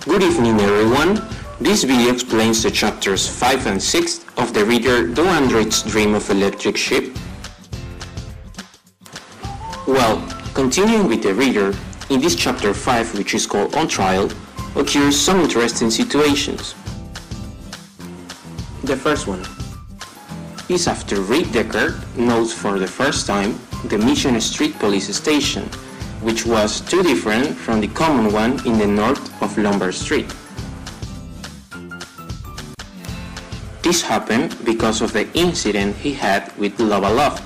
Good evening everyone. This video explains the chapters 5 and 6 of the reader Do Androids Dream of Electric Sheep? Well, continuing with the reader, in this chapter 5, which is called On Trial, occurs some interesting situations. The first one is after Rick Decker knows for the first time the Mission Street Police Station, which was too different from the common one in the north of Lombard Street. This happened because of the incident he had with Lava Loft,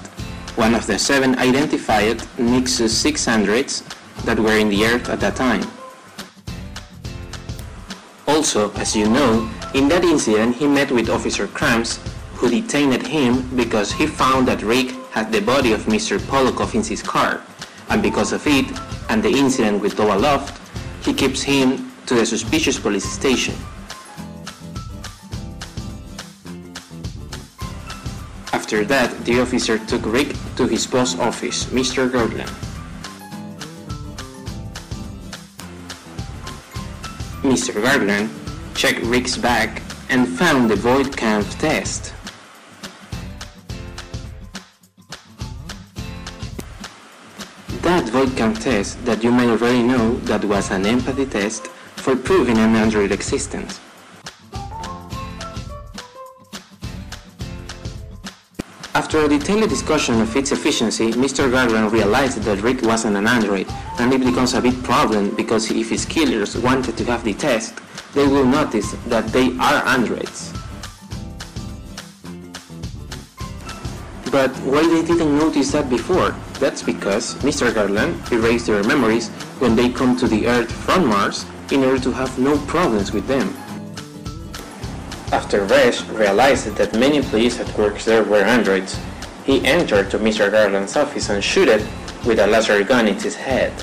one of the 7 identified Nexus 600s that were in the Earth at that time. Also, as you know, in that incident he met with Officer Krams, who detained him because he found that Rick had the body of Mr. Polokov in his car, and because of it and the incident with Lava Loft, he keeps him to the suspicious police station. After that, the officer took Rick to his boss office, Mr. Garland. Mr. Garland checked Rick's bag and found the void count test. That void count test that you may already know that was an empathy test for proving an android existence. After a detailed discussion of its efficiency, Mr. Garland realized that Rick wasn't an android, and it becomes a big problem because if his killers wanted to have the test, they will notice that they are androids. But why they didn't notice that before? That's because Mr. Garland erased their memories when they come to the Earth from Mars in order to have no problems with them. After Resh realized that many employees at work there were androids, he entered to Mr. Garland's office and shot it with a laser gun in his head.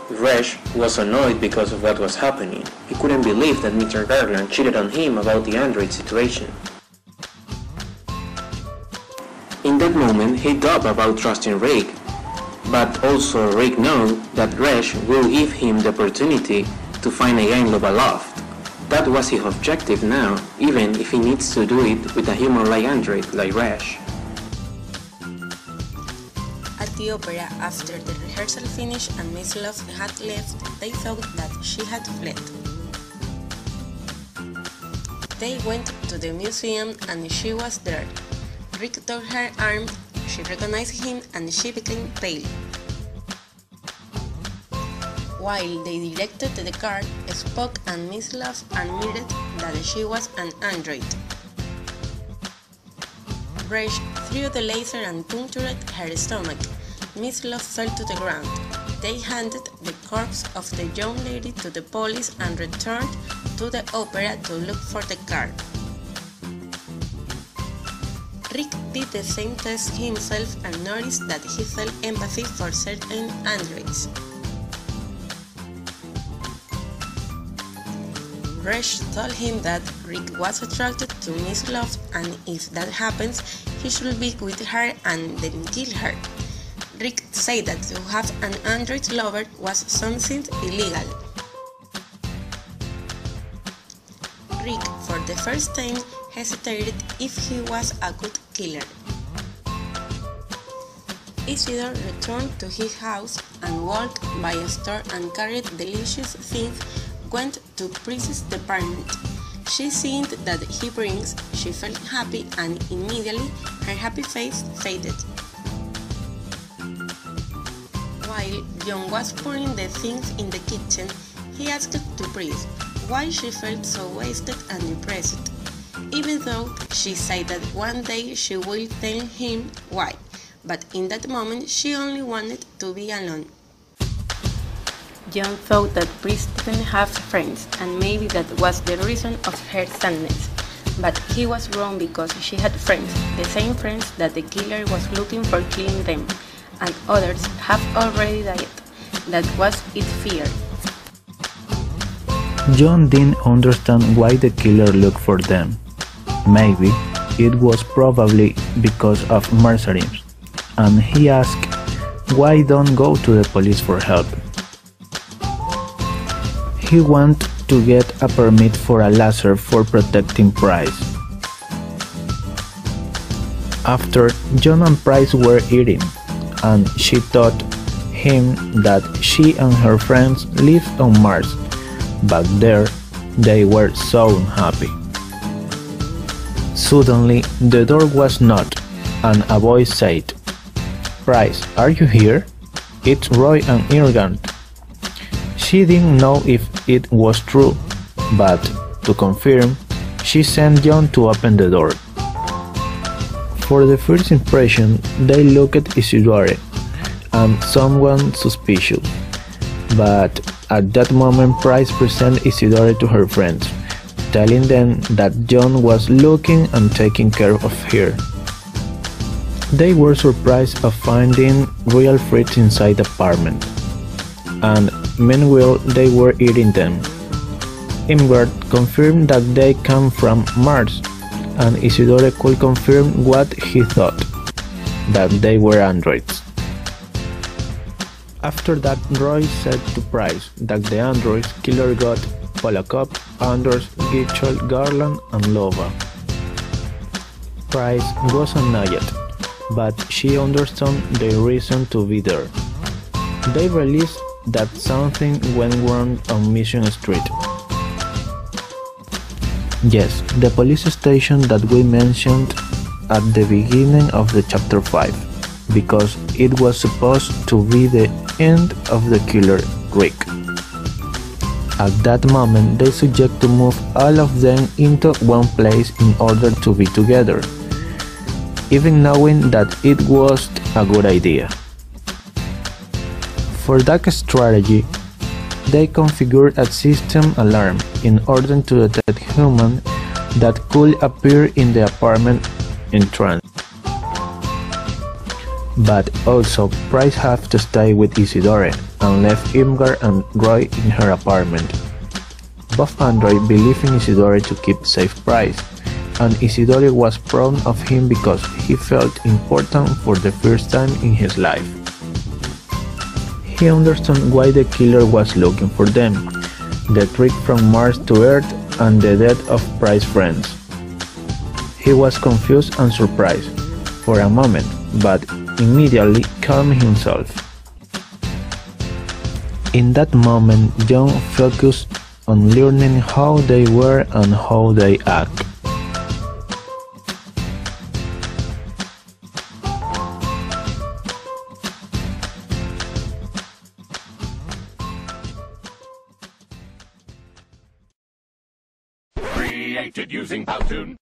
Resh was annoyed because of what was happening. He couldn't believe that Mr. Garland cheated on him about the android situation. In that moment, he thought about trusting Rick, but also Rick knew that Resh will give him the opportunity to find again Lava Loft. That was his objective now, even if he needs to do it with a human-like android like Resh. At the opera, after the rehearsal finished and Miss Love had left, they thought that she had fled. They went to the museum and she was there. Rick took her arm, she recognized him and she became pale. While they directed the car, Spock and Miss Love admitted that she was an android. Resh threw the laser and punctured her stomach. Miss Love fell to the ground. They handed the corpse of the young lady to the police and returned to the opera to look for the car. Rick did the same test himself and noticed that he felt empathy for certain androids. Resh told him that Rick was attracted to Miss Love and if that happens, he should be with her and then kill her. Rick said that to have an android lover was something illegal. Rick, for the first time, hesitated if he was a good killer. Isidore returned to his house and walked by a store and carried delicious things. Went to Pris's department. She seen that he brings, she felt happy and immediately her happy face faded. While John was pouring the things in the kitchen, he asked to Pris why she felt so wasted and depressed, even though she said that one day she will tell him why, but in that moment she only wanted to be alone. John thought that Pris didn't have friends, and maybe that was the reason of her sadness. But he was wrong because she had friends, the same friends that the killer was looking for killing them, and others have already died. That was its fear. John didn't understand why the killer looked for them. Maybe it was probably because of mercenaries, and he asked, "Why don't go to the police for help?" he wanted to get a permit for a laser for protecting Price. After John and Price were eating, and she told him that she and her friends lived on Mars, but there they were so unhappy. Suddenly the door was knocked, and a voice said, "Price, are you here? It's Roy and Irgant." She didn't know if it was true, but to confirm, she sent John to open the door. For the first impression, they looked at Isidore and someone suspicious, but at that moment Price presented Isidore to her friends, telling them that John was looking and taking care of her. They were surprised of finding real fruits inside the apartment, and meanwhile they were eating them. Imgard confirmed that they came from Mars, and Isidore could confirm what he thought, that they were androids. After that, Roy said to Price that the androids killer got Polakov, Anders, Gitchell, Garland, and Lova. Price was annoyed, but she understood their reason to be there. They realized that something went wrong on Mission Street. Yes, the police station that we mentioned at the beginning of the chapter 5, because it was supposed to be the end of the killer Rick. At that moment, they suggest to move all of them into one place in order to be together, even knowing that it wasn't a good idea. For that strategy, they configured a system alarm in order to detect humans that could appear in the apartment entrance. But also, Price had to stay with Isidore and left Imgar and Roy in her apartment. Both androids believed in Isidore to keep safe Price, and Isidore was proud of him because he felt important for the first time in his life. He understood why the killer was looking for them, the trip from Mars to Earth and the death of Price's friends. He was confused and surprised for a moment, but immediately calmed himself. In that moment, John focused on learning how they were and how they act. Created using Powtoon.